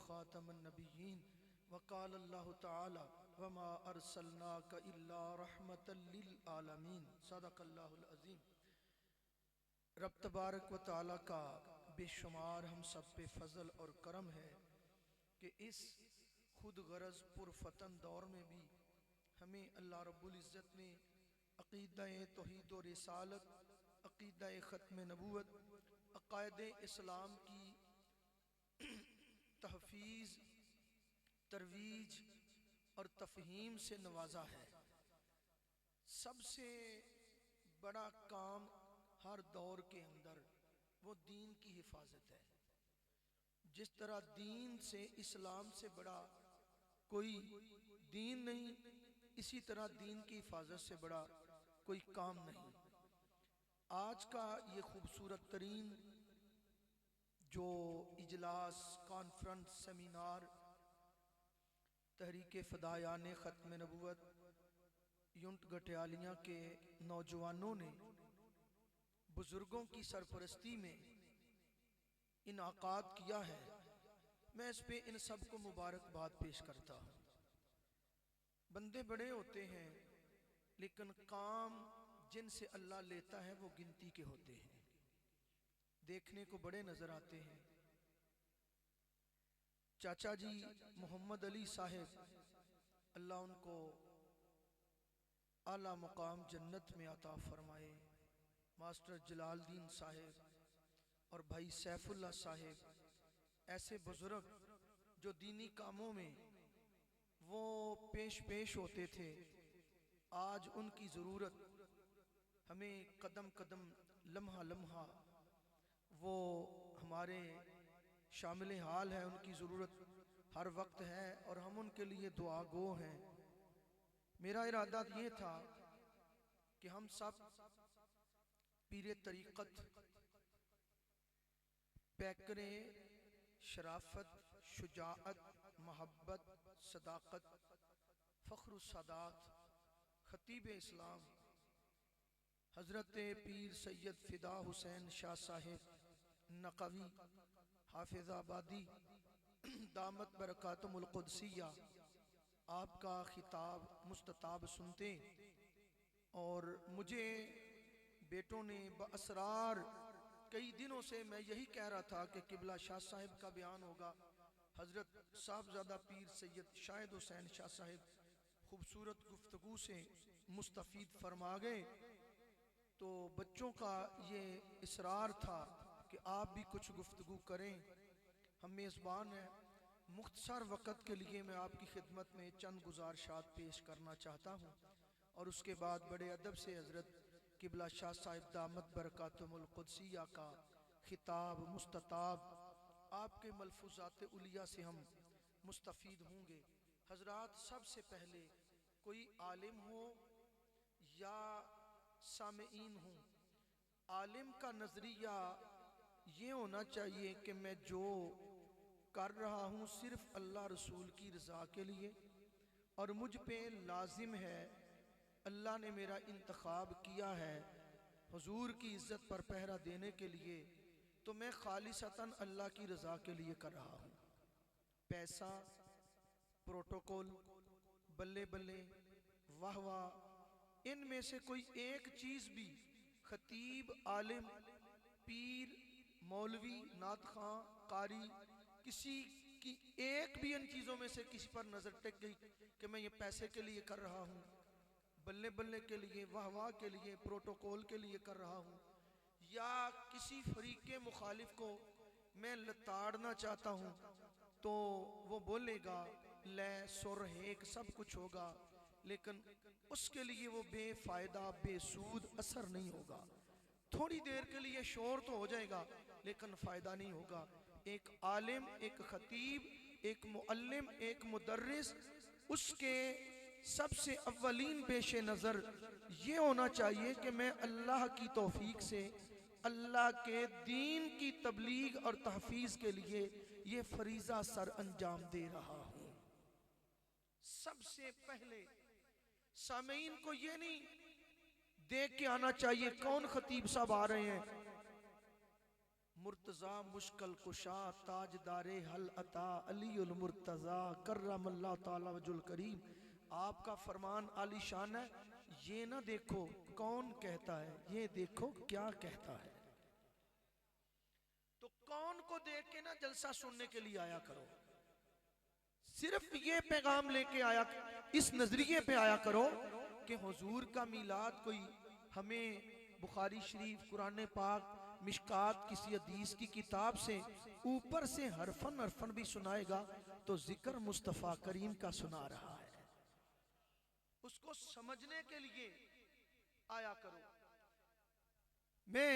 ख़ातमुन नबिय्यीन वक़ाल अल्लाहु तआला वमा अरसलनाका इल्ला रहमतल लिल आलमीन सदक़ल्लाहुल अज़ीम। रब तबारक व तआला का बेशुमार हम सब पे फजल और करम है कि इस खुद गरज पुरफतन दौर में भी हमें अल्लाह रब्बुल इज़्ज़त ने अक़ीदा-ए तौहीद व रिसालत, अक़ीदा-ए ख़त्म नबूवत, अक़ायदे इस्लाम की तहफ़ीज़, तरवीज और तफ़हीम से नवाजा है। सबसे बड़ा काम हर दौर के अंदर वो दीन की हिफाजत है। जिस तरह दीन से, इस्लाम से बड़ा कोई दीन नहीं, इसी तरह दीन की हिफाजत से बड़ा कोई काम नहीं। आज का ये खूबसूरत तरीन जो इजलास, कॉन्फ्रेंस, सेमिनार तहरीक फ़दायान ख़त्म नबूवत यूंट गटियालियाँ के नौजवानों ने बुजुर्गों की सरपरस्ती में इनाकाद किया है, मैं इस पे इन सब को मुबारकबाद पेश करता हूँ। बंदे बड़े होते हैं लेकिन काम जिनसे अल्लाह लेता है वो गिनती के होते हैं। देखने को बड़े नजर आते हैं। चाचा जी मोहम्मद अली साहिब, अल्लाह उनको आला मुकाम जन्नत में अता फरमाए। मास्टर जलालदीन साहिब और भाई सैफुल्लाह साहिब, ऐसे बुजुर्ग जो दीनी कामों में वो पेश होते थे, आज उनकी ज़रूरत हमें कदम कदम, लम्हा लम्हा वो हमारे शामिल हाल है। उनकी ज़रूरत हर वक्त है और हम उनके लिए दुआ गो हैं। मेरा इरादा ये था कि हम सब पीरे तरीक़त, पैकरे शराफत, शुजाअत, मोहब्बत, सदाकत, फ़ख्र सादात, खतीब इस्लाम हज़रत पीर सैयद फ़िदा हुसैन शाह साहिब नक़वी हाफिज़ाबादी दामत बरकातुहुल क़ुद्सिया आपका खिताब मुस्तताब सुनते और मुझे बेटों ने बअसरार कई दिनों से मैं यही कह रहा था कि किबला शाह साहिब का बयान होगा। हज़रत साहबज़ादा पीर सैयद शाहिद हुसैन शाह साहिब खूबसूरत गुफ्तगू से मुस्तफ़ीद फरमा गए, तो बच्चों का ये इसरार था कि आप भी कुछ गुफ्तगू करें। हम मेज़बान हैं। मुख्तसर वक़्त के लिए मैं आपकी खिदमत में चंद गुज़ारिशात पेश करना चाहता हूँ और उसके बाद बड़े अदब से हज़रत किबला शाह साहिब दामत बरकातुहुल क़ुद्सिया का खिताब मुस्तताब आपके मलफूज़ात उलिया से हम मुस्तफ़ीद होंगे। हज़रात, सबसे पहले कोई आलिम हो या सामेईन हो, आलिम का नज़रिया ये होना चाहिए कि मैं जो कर रहा हूँ सिर्फ अल्लाह रसूल की रज़ा के लिए और मुझ पे लाजिम है, अल्लाह ने मेरा इंतखाब किया है हुजूर की इज़्ज़त पर पहरा देने के लिए, तो मैं खालिसतन अल्लाह की रज़ा के लिए कर रहा हूँ। पैसा, प्रोटोकॉल, बल्ले बल्ले, वाह वाह, इनमें से कोई एक चीज़ भी खतीब, आलिम, पीर, मौलवी, नात खां, कारी, किसी की एक भी इन चीज़ों में से किसी पर नज़र टिक गई कि मैं ये पैसे के लिए कर रहा हूँ, बल्ले बल्ले के लिए, वाह वाह के लिए, प्रोटोकॉल के लिए कर रहा हूँ, या किसी फरीक़े मुखालिफ को मैं लताड़ना चाहता हूँ, तो वो बोलेगा लै सुर हेक सब कुछ होगा, लेकिन उसके लिए वो बेफ़ायदा, बेसूद असर नहीं होगा। थोड़ी देर के लिए शोर तो हो जाएगा लेकिन फ़ायदा नहीं होगा। एक आलिम, एक खतीब, एक मुअल्लिम, एक मुदर्रिस, उसके सबसे अव्वलीन पेश नज़र ये होना चाहिए कि मैं अल्लाह की तौफीक से अल्लाह के दीन की तबलीग और तहफ़ीज़ के लिए ये फरीज़ा सर अंजाम दे रहा हूँ। सबसे पहले सामीन को ये नहीं देख के आना चाहिए कौन खतीब साहब आ रहे हैं, मुर्तजा मुश्किल कुशा ताजदारे हल अता अलीउल मुर्तजा करमल्लाहु ताला वजुल करीम। आपका फरमान आलीशान है, ये ना देखो कौन कहता है, ये देखो क्या कहता है। तो कौन को देख के ना जलसा सुनने के लिए आया करो, सिर्फ ये पैगाम लेके आया, इस नजरिए पे आया करो कि हुजूर का मीलाद कोई हमें बुखारी शरीफ, कुरान पाक, मिशकात, किसी हदीस की किताब से ऊपर से हरफन हरफन भी सुनाएगा तो जिक्र मुस्तफ़ा करीम का सुना रहा है, उसको समझने के लिए आया करो। मैं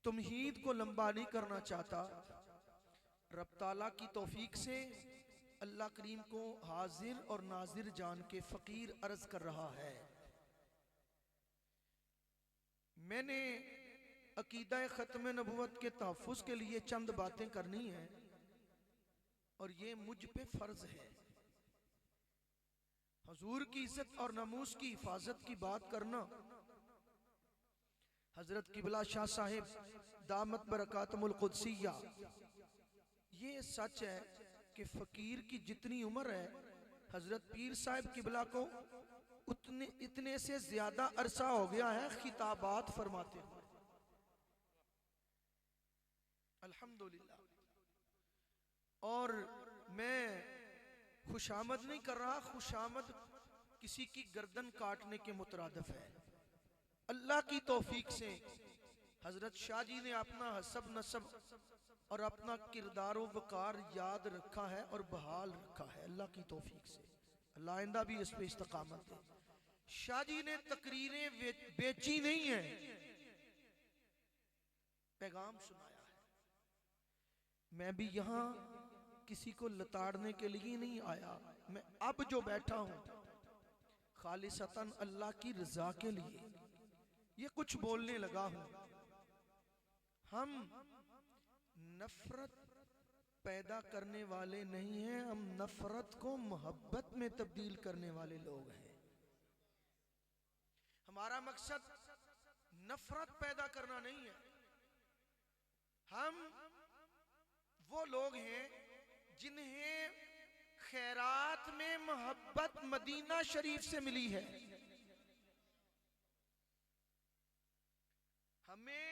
तुमहीद को लंबा नहीं करना चाहता। रब ताला की तौफीक से अल्लाह करीम को हाजिर और नाजिर जान के फकीर अर्ज कर रहा है। मैंने अकीदा खत्म नबुवत के तहफ़्फ़ुज़ के लिए चंद बातें करनी है और ये मुझ पे फर्ज है। हुजूर की इज्जत और नमूस की हिफाजत की बात करना, हजरत किबला शाह साहिब दामत बरकातुल कुद्सिया, ये सच है कि फकीर की जितनी उम्र है हजरत पीर साहिब किबला को इतने से ज्यादा अरसा हो गया है खिताबात फरमाते हुए। अल्हम्दुलिल्लाह। और मैं खुशामद नहीं कर रहा, खुशामद किसी की गर्दन काटने के मुतरादिफ है। अल्लाह की तौफीक से हजरत शाह जी ने अपना हसब नसब और अपना किरदार वकार याद रखा है और बहाल रखा है अल्लाह की तौफीक से। अल्लाह आइंदा भी इस पे इस्तकामत दे। शाह जी ने तकरीरें बेची नहीं है, पैगाम सुनाया है। मैं भी यहाँ किसी को लताड़ने के लिए नहीं आया, मैं अब जो बैठा हूं खालिसतन अल्लाह की रजा के लिए ये कुछ बोलने लगा हूं। हम नफरत पैदा करने वाले नहीं हैं, हम नफरत को मोहब्बत में तब्दील करने वाले लोग हैं। हमारा मकसद नफरत पैदा करना नहीं है। हम वो लोग हैं जिन्हें खैरात में मोहब्बत मदीना शरीफ से मिली है। हमें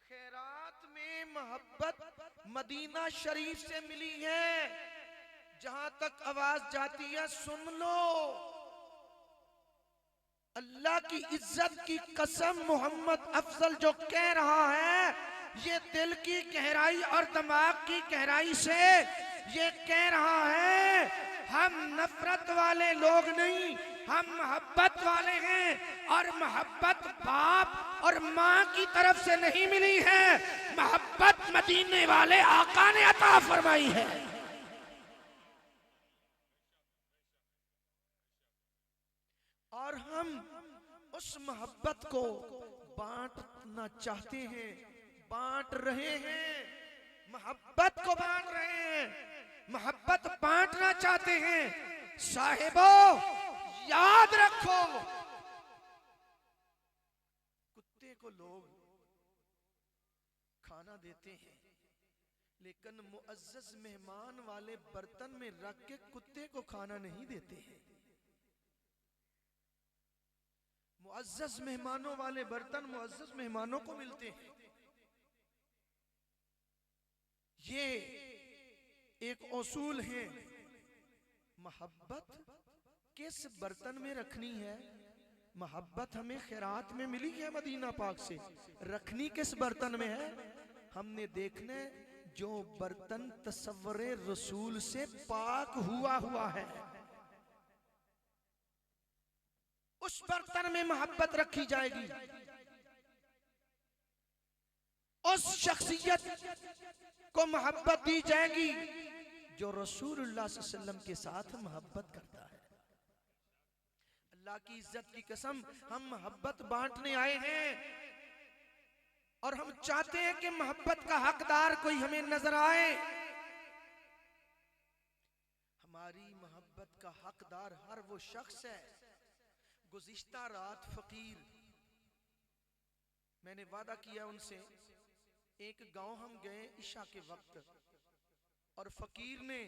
खैरात में मोहब्बत मदीना शरीफ से मिली है। जहां तक आवाज जाती है सुन लो, अल्लाह की इज्जत की कसम मोहम्मद अफजल जो कह रहा है, ये दिल की गहराई और दिमाग की गहराई से ये कह रहा है, हम नफरत वाले लोग नहीं, हम मोहब्बत वाले हैं। और मोहब्बत बाप और माँ की तरफ से नहीं मिली है, मोहब्बत मदीने वाले आका ने अता फरमाई है। और हम उस मोहब्बत को बांटना चाहते हैं, बांट रहे हैं, मोहब्बत को बांट रहे हैं, मोहब्बत बांटना चाहते हैं। साहिबो याद रखो, कुत्ते को लोग खाना देते हैं लेकिन मुअज्जज मेहमान वाले बर्तन में रख के कुत्ते को खाना नहीं देते हैं। मुअज्जज मेहमानों वाले बर्तन मुअज्जज मेहमानों को मिलते हैं। ये एक उसूल है। मोहब्बत किस बर्तन में रखनी है? मोहब्बत हमें खैरात में मिली है मदीना पाक से, रखनी किस बर्तन में है? हमने देखना जो बर्तन तसव्वुरे रसूल से पाक हुआ है, उस बर्तन में मोहब्बत रखी जाएगी। उस शख्सियत को मोहब्बत दी जाएगी जो रसूलुल्लाह सल्लल्लाहु अलैहि वसल्लम के साथ मोहब्बत करता है। अल्लाह की इज्जत की कसम, हम मोहब्बत बांटने आए हैं और हम चाहते हैं कि मोहब्बत का हकदार कोई हमें नजर आए। हमारी मोहब्बत का हकदार हर वो शख्स है। गुज़िश्ता रात फकीर मैंने वादा किया उनसे, एक गांव हम गए इशा के वक्त और फकीर ने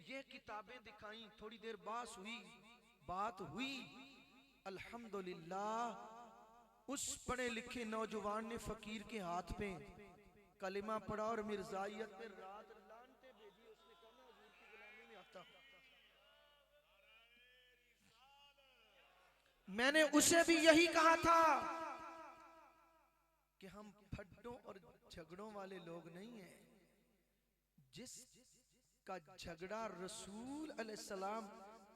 ये किताबें दिखाई। थोड़ी देर बात हुई अल्हम्दुलिल्लाह उस पढ़े लिखे नौजवान ने फकीर के हाथ पे कलिमा पढ़ा और मिर्जाइयत पे रात लानते भेजी। उसने कहा मैं हुजूर की गुलामी में आता हूं। मैंने उसे भी यही कहा था कि हम फड्डों और झगड़ों वाले लोग नहीं हैं। जिसका झगड़ा रसूल अलैहिस्सलाम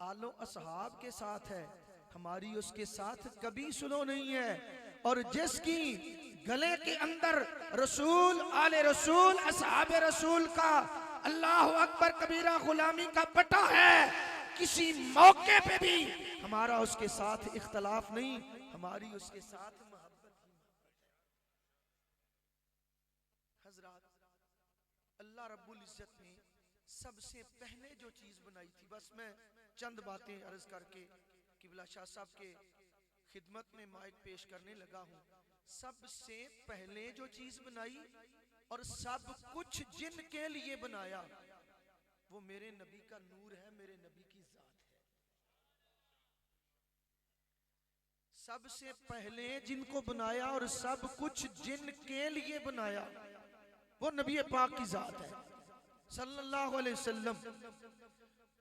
आलो असहाब के साथ है, हमारी उसके साथ कभी सुनो नहीं है। और जिसकी गले के अंदर रसूल आले रसूल असहाब रसूल का अल्लाह अकबर कबीरा गुलामी का पटा है, किसी मौके पे भी हमारा उसके साथ इख्तलाफ नहीं, हमारी उसके साथ मोहब्बत ही मोहब्बत है। हजरात, अल्लाह रब्बुल इज्जत ने सबसे पहले जो चीज बनाई थी, बस मैं चंद बातें अर्ज करके किबला शाह साहब के खिदमत में माइक पेश करने लगा हूं। सबसे पहले जो चीज बनाई और सब कुछ जिनके लिए बनाया वो मेरे नबी का नूर है, मेरे नबी की जात है। सबसे पहले जिनको बनाया और सब कुछ जिनके लिए बनाया वो नबी पाक की जात है सल्लल्लाहु अलैहि वसल्लम।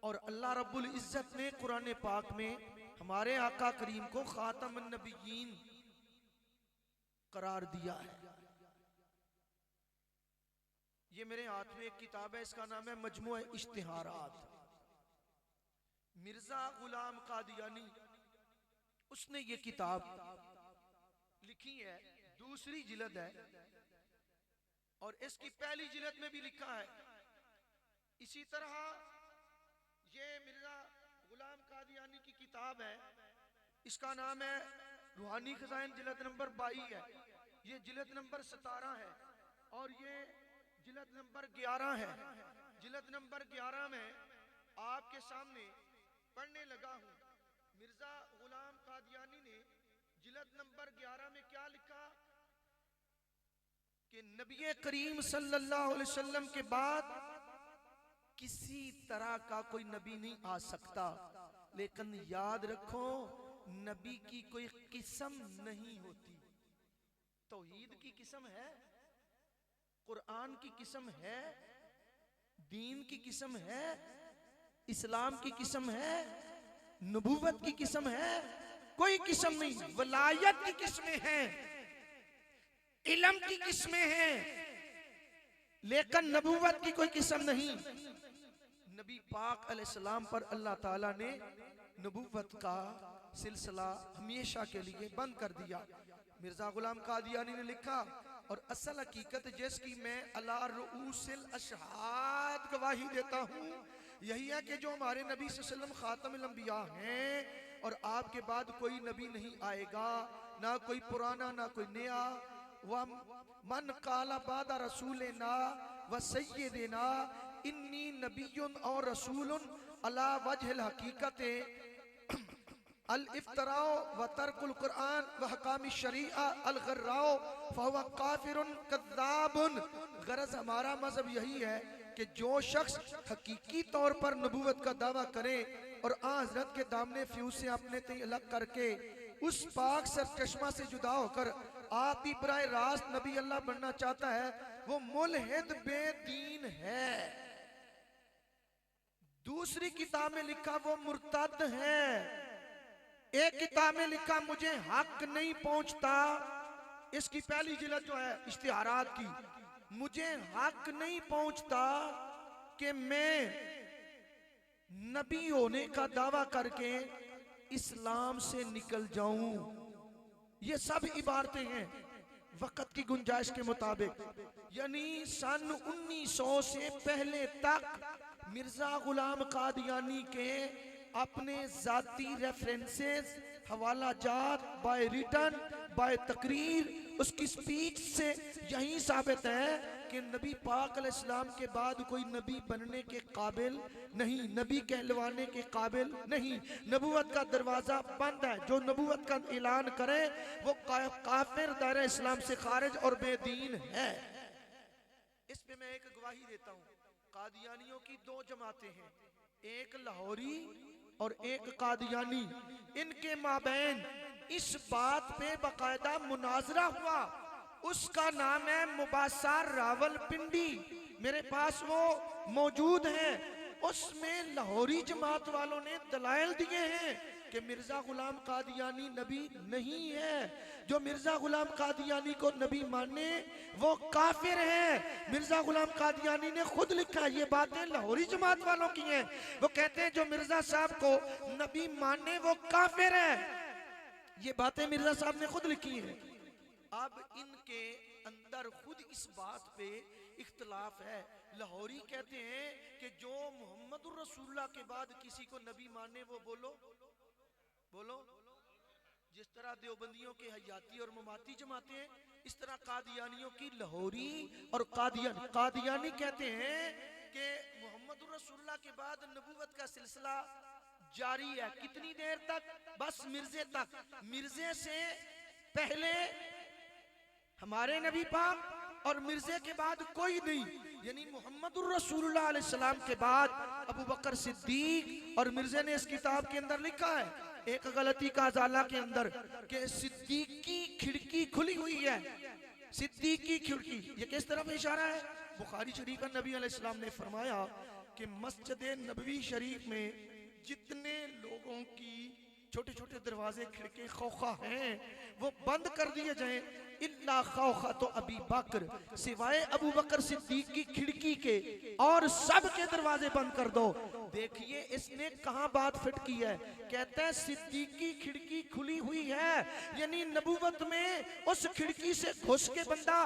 और अल्लाह रब्बुल इज्जत ने कुरान पाक में हमारे आका करीम को खातमुन नबिय्यीन करार दिया है। ये मेरे हाथ में एक किताब है, इसका नाम है मजमूए इश्तिहारात। मिर्जा गुलाम कादियानी उसने ये किताब लिखी है, दूसरी जिल्द है और इसकी पहली जिल्द में भी लिखा है। इसी तरह ये मिर्जा गुलाम कादियानी की किताब है, इसका नाम है रूहानी खजाइन, जिल्द नंबर 22 है। ये जिल्द नंबर 17 है और ये जिल्द नंबर 11 है। जिल्द नंबर 11 में आपके सामने पढ़ने लगा हूं। मिर्जा गुलाम कादियानी ने जिल्द नंबर 11 में क्या लिखा कि नबी करीम सल्लल्लाहु अलैहि वसल्लम के बाद किसी तरह का कोई नबी नहीं आ सकता, लेकिन याद रखो नबी की कोई किस्म नहीं होती। तौहीद की किस्म है, कुरान की किस्म है, दीन की किस्म है, इस्लाम की किस्म है, नबूवत की किस्म है, कोई किस्म नहीं। वलायत की किस्में हैं, इल्म की किस्में हैं, लेकिन नबूवत की कोई किस्म नहीं। नबी पाक अलैहिस्सलाम पर अल्लाह ताला ने नबूवत का सिलसिला हमेशा के लिए बंद कर दिया। मिर्जा गुलाम कादियानी ने लिखा, और असल हकीकत जिसकी मैं अला रुऊसिल अशहाद गवाही देता हूँ यही है कि जो हमारे नबी सल्लल्लाहु अलैहि वसल्लम खातमुल अंबिया हैं और आपके बाद कोई नबी नहीं आएगा, ना कोई पुराना ना कोई नया। व मन काला बादा रसूलना व सय्यदना इन्नी नबियुन और रसूलुन अला वजहिल हकीकत अल इफ्तराओ व तर्कुल कुरान व हकामी शरीआ अल गर्राओ फहुवा काफिरुन कद्दाबुन। गरज हमारा मजहब यही है कि जो शख्स हकीकी तौर पर नबूवत का दावा करे और हज़रत के दामने फ्यूज से अपने ते अलग करके उस पाक सरचश्मा से जुदा होकर आप ही बराह रास्त नबी अल्लाह बनना चाहता है, वो मुल्हिद बेदीन है। दूसरी किताब में लिखा वो मुर्तद है। एक किताब में लिखा मुझे हक नहीं पहुंचता, इसकी पहली जिल्द जो है इश्तिहारात की, मुझे हक नहीं पहुंचता कि मैं नबी होने का दावा करके इस्लाम से निकल जाऊं। ये सब इबारतें हैं वक्त की गुंजाइश के मुताबिक, यानी सन 1900 से पहले तक मिर्जा गुलाम कादियानी के अपने जाती रेफरेंसेस, हवाला जात, बाय रिटर्न, बाय तकरीर, उसकी स्पीच से यही साबित है कि नबी पाक अलैहिस्सलाम के बाद कोई नबी बनने के काबिल नहीं, नबी कहलवाने के काबिल नहीं, नबूवत का दरवाज़ा बंद है। जो नबूवत का ऐलान करे वो काफिर, दायरा इस्लाम से खारिज और बेदीन है। इस पे मैं एक गवाही देता हूँ। कादियानियों की दो जमातें हैं, एक लाहौरी और एक कादियानी। इनके माबैन इस बात पे बाकायदा मुनाजरा हुआ, उसका नाम है मुबासार रावलपिंडी। मेरे पास वो मौजूद है। उसमें लाहौरी जमात वालों ने दलाइल दिए हैं कि मिर्जा गुलाम कादियानी नबी नहीं है। जो मिर्जा गुलाम कादियानी को नबी माने वो काफिर है। मिर्जा गुलाम कादियानी ने खुद लिखा, ये बातें लाहौरी जमात वालों की हैं। वो कहते हैं जो मिर्जा साहब को नबी माने वो काफिर है। ये बातें मिर्जा साहब ने खुद लिखी हैं। अब इनके अंदर खुद इस बात पे इख्तलाफ है। लाहौरी कहते हैं कि जो मोहम्मदुर रसूलुल्लाह के बाद किसी को नबी माने वो बोलो बोलो, जिस तरह देवबंदियों के हयाती और ममाती जमाते हैं, इस तरह कादियानियों की लाहौरी और कादियानी कहते हैं कि मोहम्मदुर रसूलुल्लाह के बाद नबूवत का सिलसिला जारी है। कितनी देर तक? बस मिर्जे तक। मिर्जे से पहले हमारे नबी पाक और मिर्जे के बाद कोई नहीं। यानी मोहम्मदुर रसूलुल्लाह अलैहिस्सलाम के बाद अबू बकर सिद्दीक, और मिर्जे ने इस किताब के अंदर लिखा है एक गलती का अजाला के अंदर कि सिद्दीक की खिड़की खुली हुई है। सिद्दीक की खिड़की, ये किस तरफ इशारा है? बुखारी शरीफ में नबी अलैहिस्सलाम ने फरमाया कि मस्जिद नबवी शरीफ में जितने लोगों की छोटे छोटे दरवाजे खिड़के खौखा हैं वो बंद कर दिए जाएं, इल्ला खौखा तो अबी बकर, सिवाय अबू बकर सिद्दीक की खिड़की के, और सब के दरवाजे बंद कर दो। देखिए इसने कहां बात फिट की है। कहता है सिद्दीक की खिड़की खुली हुई है, यानी नबूवत में उस खिड़की से घुस के बंदा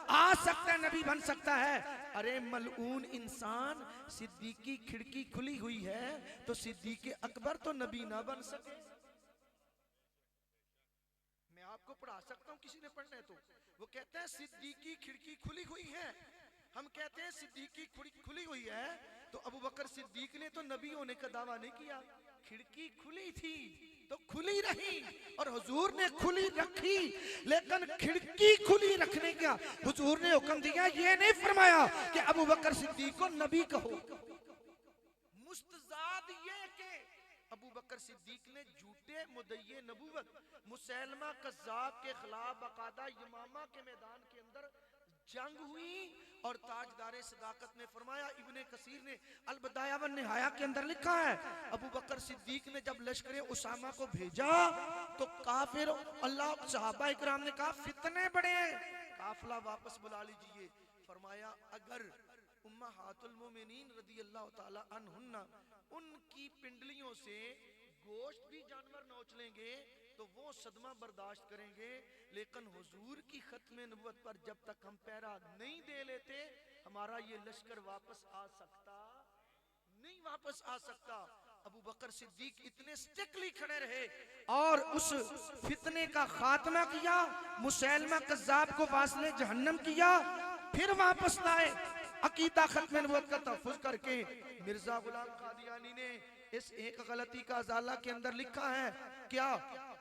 आ सकता है, नबी बन सकता है। अरे मलऊन इंसान, सिद्दीक की खिड़की खुली हुई है तो सिद्दीक अकबर तो नबी ना बन सके। आपको पढ़ा सकता हूं, किसी ने पढ़ना है तो। वो कहते हैं सिद्दीक की खिड़की खुली हुई है। हम कहते हैं सिद्दीक की खिड़की खुली हुई है तो अबू बकर सिद्दीक ने तो नबी होने का दावा नहीं किया। खिड़की खुली थी तो खुली रही और हुजूर ने खुली रखी, लेकिन खिड़की खुली रखने का हुजूर ने हुक्म दिया, ये नहीं फरमाया कि अबू बकर सिद्दीक को नबी कहो। मुस्तजाद ये कि अबू बकर सिद्दीक ने झूठे मुद्दई नबूवत मुसैलमा कज़्ज़ाब के खिलाफ बाकायदा यमामा के मैदान के अंदर जंग हुई और ताजदारे सदाकत ने फरमाया, इब्ने कसीर ने अल बदाया वन निहाया के अंदर लिखा है, अबू बकर सिद्दीक ने जब लश्कर उसामा को भेजा तो काफिर अल्लाह सहाबा इकराम ने कहा फितने बड़े हैं, काफिला वापस बुला लीजिए। फरमाया अगर उम्महातुल मोमिनीन रदियल्लाहु ताला अन्हुन्ना उनकी पिंडलियों से गोश्त भी जानवर नोच लेंगे तो वो सदमा बर्दाश्त करेंगे, लेकिन हुजूर की खत्म नबुव्वत पर जब तक हम पहरा नहीं दे लेते हमारा ये लश्कर वापस आ सकता नहीं, वापस आ सकता। अबू बकर सिद्दीक इतने स्ट्रिक्टली खड़े रहे और उस फितने का खात्मा किया, मुसैलमा कज़्ज़ाब को वासले जहन्नम किया, फिर वापस लाए अकीदा खत्म नबुव्वत का तहफ़्फ़ुज़ करके। मिर्जा गुलाम कादियानी ने इस एक गलती का अजाला के अंदर लिखा है, क्या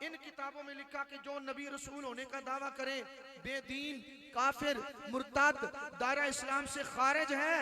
इन किताबों में लिखा कि जो नबी रसूल होने का दावा करे बेदीन, काफिर, मुर्ताद, दायरा इस्लाम से खारिज है,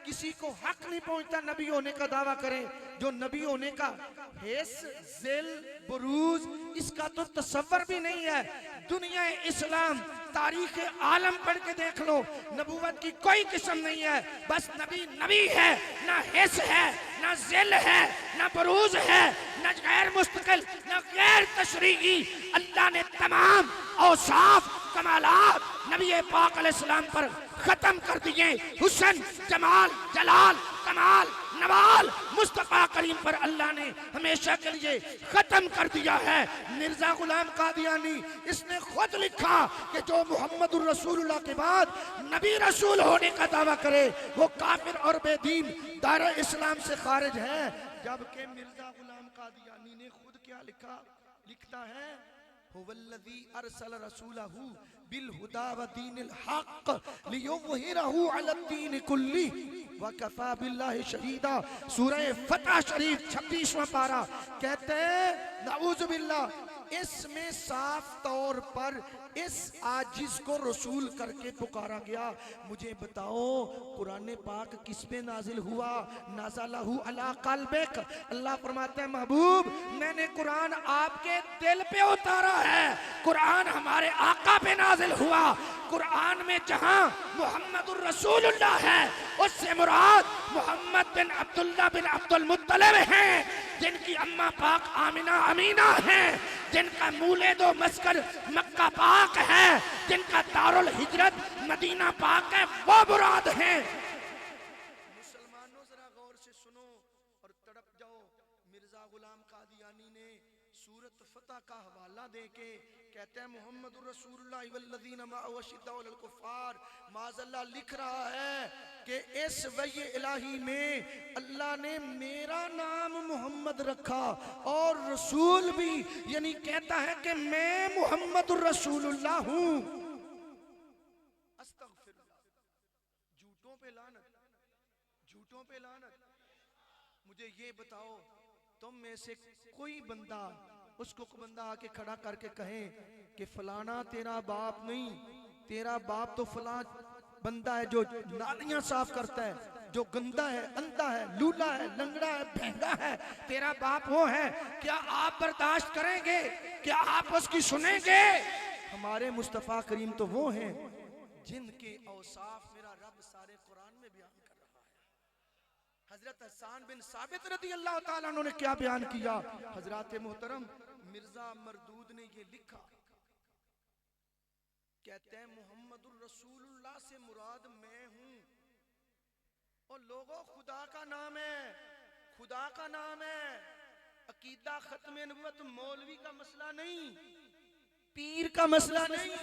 किसी को हक नहीं पहुंचता नबी होने का दावा करे। जो नबी होने का हेस, ज़िल, बुरूज इसका तो तसव्वुर भी नहीं है। दुनिया इस्लाम तारीख आलम पढ़ के देख लो, नबूवत की कोई किस्म नहीं है। बस नबी नबी है, ना हिस है, ना ज़िल है, ना बुरूज है, ना गैर मुस्तकिल, ना गैर तशरीई। अल्लाह ने तमाम औसाफ कमालात नबी पाक अलैहिस्सलाम पर खत्म कर दिए। हुस्न, जमाल, जलाल, कमाल, नवाल मुस्तफा करीम पर अल्लाह ने हमेशा के लिए खत्म कर दिया है। मिर्जा गुलाम कादियानी इसने खुद लिखा कि जो मोहम्मदुर रसूलुल्लाह के बाद नबी रसूल होने का दावा करे वो काफिर और बेदीन, दायरा इस्लाम से खारिज है। जबकि मिर्जा गुलाम कादियानी ने खुद क्या लिखा, लिखता है हुवल्लज़ी अरसल रसूलहू बिल हुदा व दीनिल हक़ लियुज़हिरहू अलद्दीन कुल्ली व कफ़ा बिल्लाहि शहीदा। सूरह फतह शरीफ 26वां पारा कहते हैं नऊज़ु बिल्लाह, इसमें साफ तौर पर इस आजिज को रसूल करके पुकारा गया। मुझे बताओ कुरान पाक किस पे नाजिल हुआ? नाज़लहु अला क़ल्बिक। अल्लाह फरमाते हैं महबूब मैंने कुरान आपके दिल पे उतारा है। कुरान हमारे आका पे नाजिल हुआ। कुरान में जहां मुहम्मदुर रसूलुल्लाह है उससे मुराद मोहम्मद बिन अब्दुल्लाह बिन अब्दुल मुत्तलिब हैं, जिनकी अम्मा पाक आमिना अमीना है, जिनका मूले दो मस्कर मक्का पाक है, जिनका दारुल हिजरत मदीना पाक है, वो मुराद हैं। मुसलमानों जरा गौर से सुनो और तड़प जाओ। मिर्जा गुलाम कादियानी ने सूरत फतह का हवाला देके कहते हैं मोहम्मदुर रसूलुल्लाह वल्लज़ीना मअहु अशिद्दाउ अलल कुफ़ार, माज़अल्लाह लिख रहा है कि इस वही इलाही में अल्लाह ने मेरा नाम मोहम्मद रखा और रसूल भी, यानी कहता है कि मैं मोहम्मदुर रसूलुल्लाह हूँ। अस्तगफिरुल्लाह। झूठों पे लानत, झूठों पे लानत। मुझे ये बताओ तुम में से कोई बंदा उसको बंदा आके खड़ा करके कहे कि फलाना तेरा बाप नहीं, तेरा बाप तो फला बंदा है जो नालियां साफ करता है, जो गंदा है, अंधा है, लूला है, लंगड़ा है, भेंगा है, तेरा बाप वो है, क्या आप बर्दाश्त करेंगे? क्या आप उसकी सुनेंगे? हमारे मुस्तफा करीम तो वो हैं जिनके औसाफ मेरा रब सारे कुरान में बयान कर रहा है। हजरत हसन बिन साबित रदी अल्लाह ताला ने क्या बयान किया? हजरत मोहतरम मिर्जा मरदूद ने ये लिखा, कहते हैं मोहम्मदुर रसूलुल्लाह से मुराद मैं हूं। और लोगों खुदा का नाम है, खुदा का नाम है। अकीदा खत्म नबुव्वत मौलवी का मसला नहीं, पीर का मसला नहीं,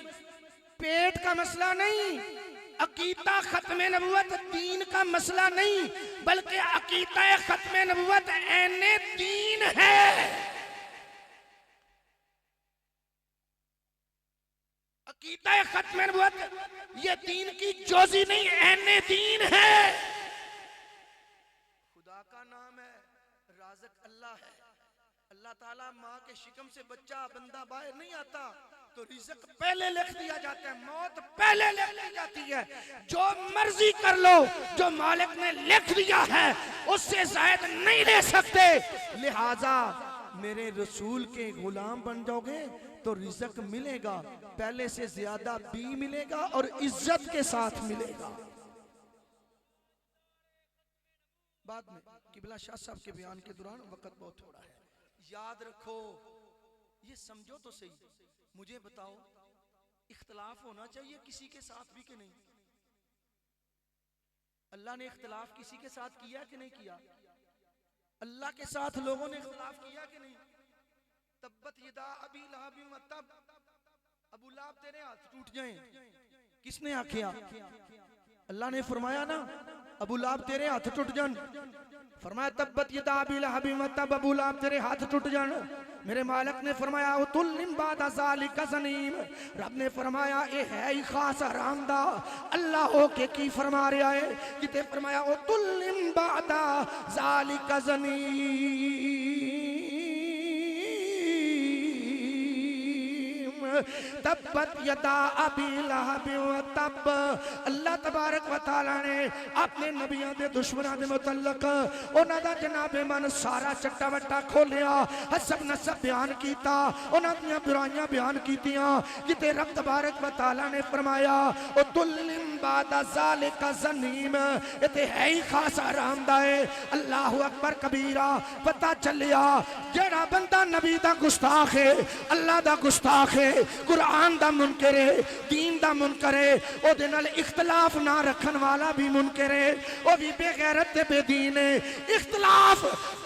पेट का मसला नहीं। अकीदा खत्म नबुव्वत दीन का मसला नहीं, बल्कि अकीदा खत्म नबुव्वत ऐने दीन है। अकीदा खत्म नबुव्वत ये दीन की जोजी नहीं, ऐने दीन है। खुदा का नाम है, राज़िक अल्लाह है। अल्लाह ताला माँ के शिकम से बच्चा बंदा बाहर नहीं आता तो रिज़्क पहले लिख दिया जाता है, मौत पहले लिख दी जाती है। जो मर्जी कर लो, जो मालिक ने लिख दिया है उससे ज़ायद नहीं ले सकते। लिहाजा मेरे रसूल के गुलाम बन जाओगे तो रिज़्क मिलेगा, पहले से ज्यादा भी मिलेगा और इज्जत के साथ मिलेगा। बाद में किबला शाह साहब के बयान के दौरान वक्त बहुत थोड़ा है, याद रखो, ये समझो तो सही। मुझे बताओ इख्तलाफ होना चाहिए किसी के साथ भी कि नहीं? अल्लाह ने इख्तलाफ किसी के साथ किया कि नहीं किया? अल्लाह के साथ लोगों ने इख्तलाफ किया कि नहीं? तब्बत यदा अबी लहब व तब, अबू लहब तेरे हाथ टूट जाएं, किसने आखिया? अल्लाह ने फरमाया ना अबू लहब तेरे हाथ टूट जान। फरमाया तब्बत यदा अबी लहब व तब, अबू लहब तेरे हाथ टूट जान। मेरे मालिक ने फरमाया उतुल्लिम बाद ज़ालिका ज़नीम, रब ने फरमाया ये है ही खास हरामदा। अल्लाह हो के की फरमा रहा है कि ते फरमाया उतुल्लिम बाद ज़ालिका ज़नीम, तब्बत यदा अबी लहब व तब। अल्लाह तबारक व तआला ने अपने नबियों के दुश्मनों के मुतल्लक उन्हां दा जनाबे मन सारा चट्टा वट्टा खोलिया, हसब नसब बयान किया, उन्हां दी बुराइयां बयान कीतियां। किते रब तबारक व तआला ने फरमाया ओ तुल्लिम बाद ज़ालिका ज़नीम, ये ते है ही खास आरामदा है। अल्लाहु अकबर कबीरा। पता चलिया जेड़ा बंदा नबी दा गुस्ताख है, अल्लाह दा गुस्ताख है, कुरान दा मुनकर है, दीन दा मुनकर है, ओदे नाल इख्तलाफ ना रखन वाला भी मुनकर है, ओ भी बेगैरत ते बेदीन है। इख्तलाफ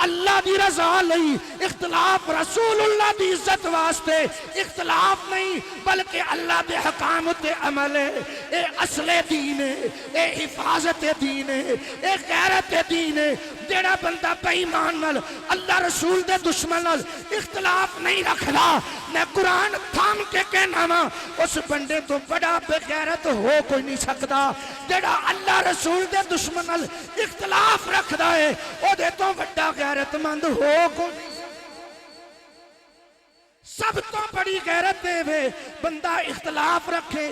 अल्लाह दी रज़ा लई, इख्तलाफ रसूलुल्लाह दी इज्जत वास्ते, इख्तलाफ नहीं बल्कि अल्लाह दे हकाम ते अमल है। ये असले दीन है, ये हिफाजत दीन है, ये गैरत दीन है। जेड़ा बंदा बेईमान नाल अल्लाह रसूल दे दुश्मन नाल इख्तलाफ नहीं रखदा, मैं कुरान थाम के कहना वा उस बंदे तो बड़ा बेगैरत हो कोई नहीं सकदा। जेड़ा अल्लाह रसूल दे दुश्मन नाल इख्तलाफ रखदा है ओदे तो बड़ा गैरतमंद हो कोई नहीं। सब तो बड़ी गैरत वे बंदा इख्तलाफ रखे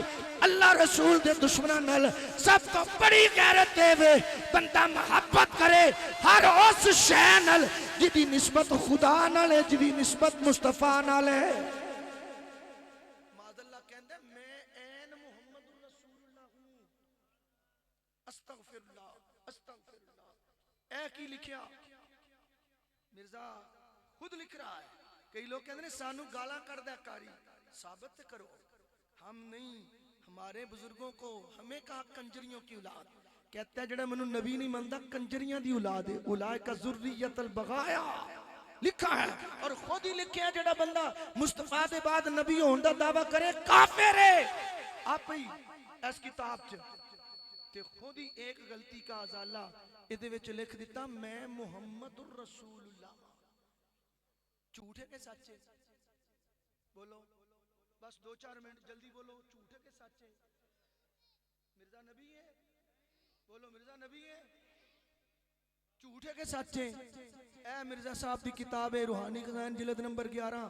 अल्लाह रसूल दे दुश्मनां नाल। सब तो बड़ी गैरत वे बंदा मोहब्बत करे हर उस शै नाल जिहदी निस्बत खुदा नाल है, जिहदी निस्बत मुस्तफा नाल है। माज़अल्लाह कहंदा मैं ऐन मुहम्मद रसूलुल्लाह हूं। अस्तगफिरुल्लाह अस्तगफिरुल्लाह। ऐ की लिखिया मिर्जा खुद लिख रहा है। कई लोग कहते हैं सानू गाला कढ़दा कारी, साबित करो। हम नहीं, हमारे बुजुर्गों को हमें कहा कंजरियों की औलाद। कहता है जेड़ा मैनू नबी नहीं मानता कंजरियां दी औलाद है। उलाइका ज़ुर्रियतुल बगाया लिखा है और खुद ही लिखा है जेड़ा बंदा मुस्तफा दे बाद नबी होने दा दावा करे काफिर है। आप ही इस किताब च ते खुद ही एक गलती का अजाला इहदे विच लिख दिता, मैं मुहम्मदुर रसूलुल्लाह। झूठ है के सच है? बोलो बस 2-4 मिनट जल्दी बोलो, झूठ है के सच है? मिर्जा नबी है? बोलो मिर्जा नबी है? झूठ है के सच है? ए मिर्जा साहब की किताब है रूहानी खजान जिल्द नंबर 11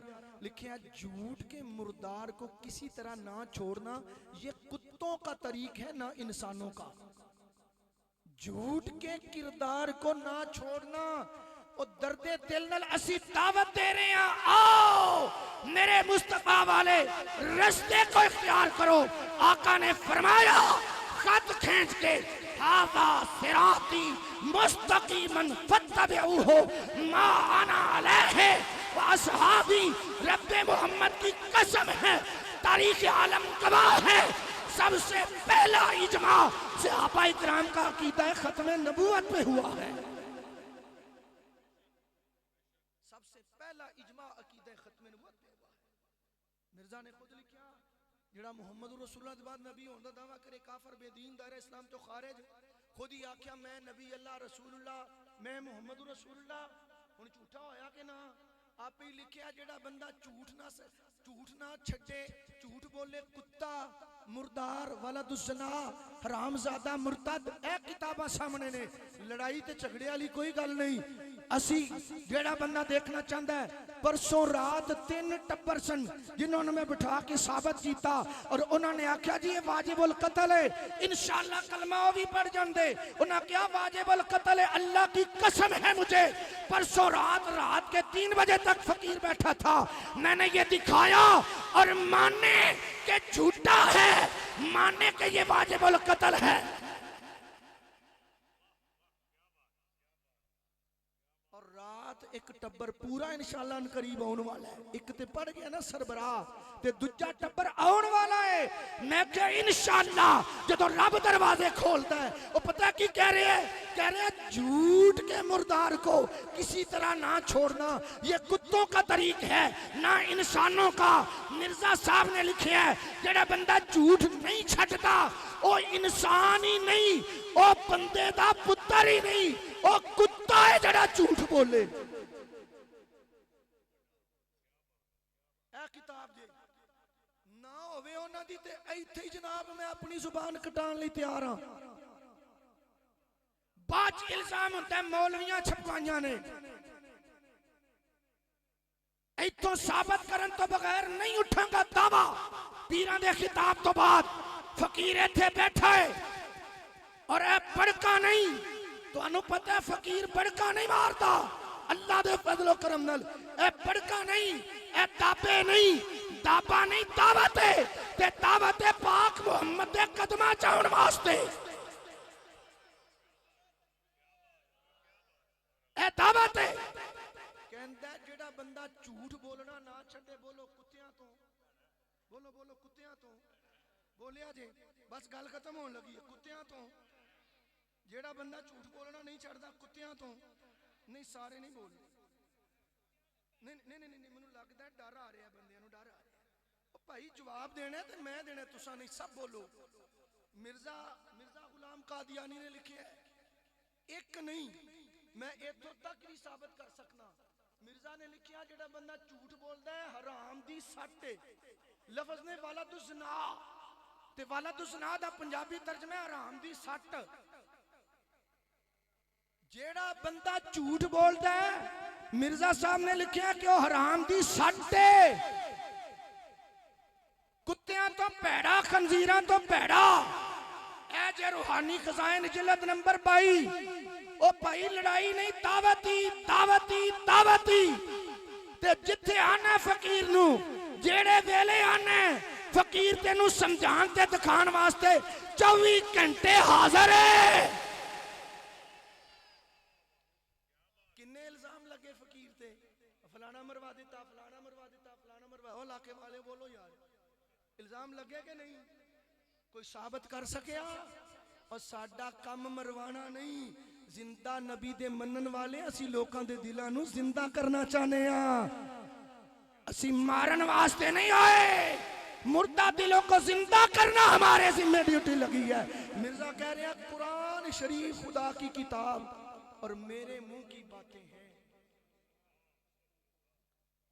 लिखा, झूठ के मुर्दार को किसी तरह ना छोड़ना ये कुत्तों का तरीक है ना इंसानों का। झूठ के किरदार को ना छोड़ना। और दर्दे दिल नाल असी दावत दे रहे हैं, आओ मेरे मुस्तफा वाले रास्ते को इख्तियार करो। आका ने फरमाया खत खींच के, हाज़ा सिराती मुस्तकीमन फत्तबिऊहु मा अना अलैहि व अस्हाबी। रब्बे मोहम्मद की कसम है, तारीख़ आलम गवाह है, सबसे पहला इजमा सहाबा इकराम का अकीदा खत्म नबूवत पे हुआ है। मिर्जा ने खुद लिखा, जेड़ा मुहम्मद रसूलुल्लाह के बाद नबी होने का दावा करे काफर बेदीन दायरा इस्लाम तो खारिज। खुद ही आख्या मैं नबी अल्लाह रसूलुल्लाह, मैं मुहम्मद रसूलुल्लाह। हुण झूठा होया कि ना? आप ही लिखा जेड़ा बंदा झूठ ना छड्डे, झूठ बोले कुत्ता मुर्दार वलदुज़्ज़ना हरामजादा मुर्तद। ए किताबां सामने ने, लड़ाई ते झगड़े वाली कोई गल नहीं। असी जेड़ा बंदा देखना चाहता है, परसों रात 3 टब्बर सन जिन्होंने मैं बिठा के साबित किया और उन्होंने आख्या जी ये वाजिबुल कत्ल है, इंशाअल्लाह कलमा भी पढ़ जाते। उन्होंने क्या वाजिबुल कत्ल है, अल्लाह की कसम है मुझे परसों रात के 3 बजे तक फकीर बैठा था, मैंने ये दिखाया और माने के झूठा है, माने के ये वाजिबुल कत्ल है। एक टब्बर पूरा इंशाअल्लाह करीब आने वाला है। एक ते पढ़ गया ना सरबराह, ते दूजा टब्बर आने वाला है। मैं क्या इंशाअल्लाह जो रब दरवाजे खोलता है वो पता की कह रहे हैं, कह रहे हैं झूठ के मुर्दार को किसी तरह ना छोड़ना ये कुत्तों का तरीक है ना इंसानों का। मिर्जा साहब ने लिखे है जेड़ा बंदा झूठ नहीं छड्डदा वो इंसान ही नहीं, वो बंदे दा पुत्तर ही नहीं, वो कुत्ता है जेड़ा झूठ बोले। किताब जे ना होवे उन्हां दी ते इत्थे ही जनाब मैं अपनी जुबान कटाण लई तैयार हां। बाद इल्जाम होंदा मौलवियां छपवाइयां ने, इत्थों साबित करन तो बगैर नहीं उठांगा दावा। पीरां दे खिताब तो बाद फकीर इत्थे बैठा है और ए बड़का नहीं, तुहानू पता है फकीर बड़का नहीं मारता अल्लाह दे फजलो करम नाल। ए बड़का नहीं, ए दाबे नहीं, दाबा नहीं, दावत है ते दावत है पाक मुहम्मद दे कदमां च आउण वास्ते। ए दावत है। कहंदा जेड़ा बंदा झूठ बोलना ना छड्डे, बोलो कुत्तियां तो, बोलो बोलो कुत्तियां तो बोलिया जे, बस गल खत्म होने लगी है। कुत्तियां तो जेड़ा बंदा झूठ बोलना नहीं छड्डदा, कुत्तियां तो नहीं, सारे नहीं बोल, नहीं नहीं नहीं नहीं, मैनू लगदा डर आ रहा है, बंदे नू डर आ रहा है। भाई जवाब देना तो मैं देना, तुसा नहीं, सब बोलो। मिर्जा मिर्जा गुलाम कादियानी ने लिखे है, एक नहीं मैं इथों तक भी साबित कर सकना। मिर्जा ने लिखा जेड़ा बंदा झूठ बोलता है हराम दी सट लफज ने वालदुज़ना ते वालदुज़ना दा पंजाबी तर्जमा हराम दी सट। जेड़ा बंदा झूठ बोलता है मिर्जा साहब ने लिखा कि वह हराम दी सट है, कुत्तियां तो भैड़ा खंजीरां तो भैड़ा। ऐ जे रूहानी खजाइन जिलद नंबर 22। ओ भाई लड़ाई नहीं दावती दावती दावती ते जिथे आना फकीर नू जेड़े वेले आना फकीर तेनू समझाण ते दिखाण वास्ते 24 घंटे हाजिर है। किन्ने इल्जाम लगे फकीर ते, फलाना मरवा दिता फलाना मरवा दिता फलाना मरवा। ओ इलाके वाले बोलो यार इल्जाम लगे कि नहीं, कोई साबित कर सकिया? और साडा कम मरवाना नहीं, जिंदा नबी दे मनन वाले असी लोकां दे दिलां नू जिंदा करना चाहने आ। असी मारन वास्ते नहीं आए, मुर्दा दिलों को जिंदा करना हमारे जिम्मे ड्यूटी लगी है। मिर्जा कह रहे हैं कुरान शरीफ खुदा की किताब और मेरे मुंह की बातें हैं।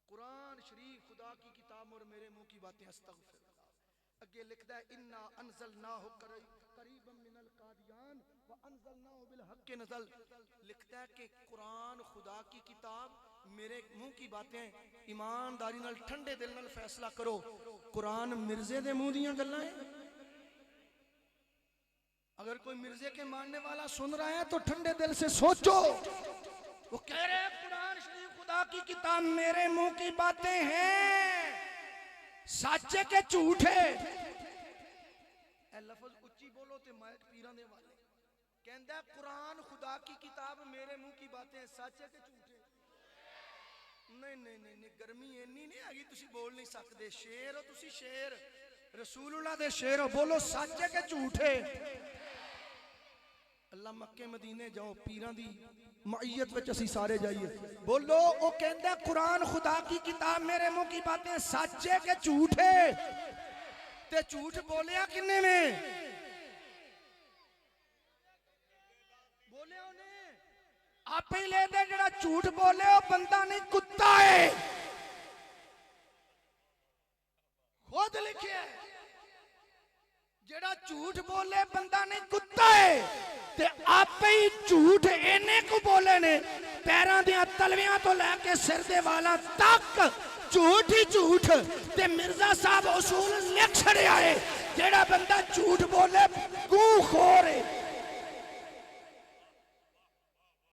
कुरान शरीफ खुदा की किताब और मेरे मुंह की बातें। अस्तगफिरुल्लाह। अगे लिखता है इन्ना अनज़लनाहु करीबम मिनल कादियान व अनज़लनाहु बिल हक़्क़ि नज़ल। लिखता है कि कुरान खुदा की किताब मेरे मुंह की बातें। ईमानदारी नाल ठंडे दिल नाल फैसला करो, कुरान मिर्जे दे मुंह दियां गल्लां है? अगर कोई मिर्जे के मानने वाला सुन रहा है तो ठंडे दिल से सोचो। वो कह रहे हैं कुरान शरीफ खुदा की किताब मेरे मुंह की बातें हैं, सच है के झूठ है? ए लफ्ज उच्ची बोलो ते माइक पीरां दे वाले। कहंदा कुरान खुदा की किताब मेरे मुंह की बातें हैं, सच है के झूठ है? नहीं नहीं नहीं नहीं, गर्मी इन्नी नहीं हैगी तुसी बोल नहीं सकदे। शेर हो तुसी, शेर रसूलुल्लाह दे शेर हो, बोलो सच है के झूठ है? अल्लाह मक्के मदीने जाओ पीरां दी मईयत विच असी सारे जाइए, बोलो। वो कहंदा कुरान खुदा की किताब मेरे मुंह की बातें सच है के झूठ है? ते झूठ बोलिया किन्ने में? बोलिया उन्हें आप ही ले दे। जेड़ा झूठ बोले वो बंदा नहीं कुत्ता है। खुद लिखे जेड़ा झूठ बोले बंदा नहीं कुत्ता है। ते आप ही झूठ इन्ने को बोले ने, पैरों दियां तलवियां तो लैके सिर दे वाला तक झूठ ही झूठ। ते मिर्जा साहब उसूल लिख छड़िया है, जेड़ा बंदा झूठ बोले गूं खोर है।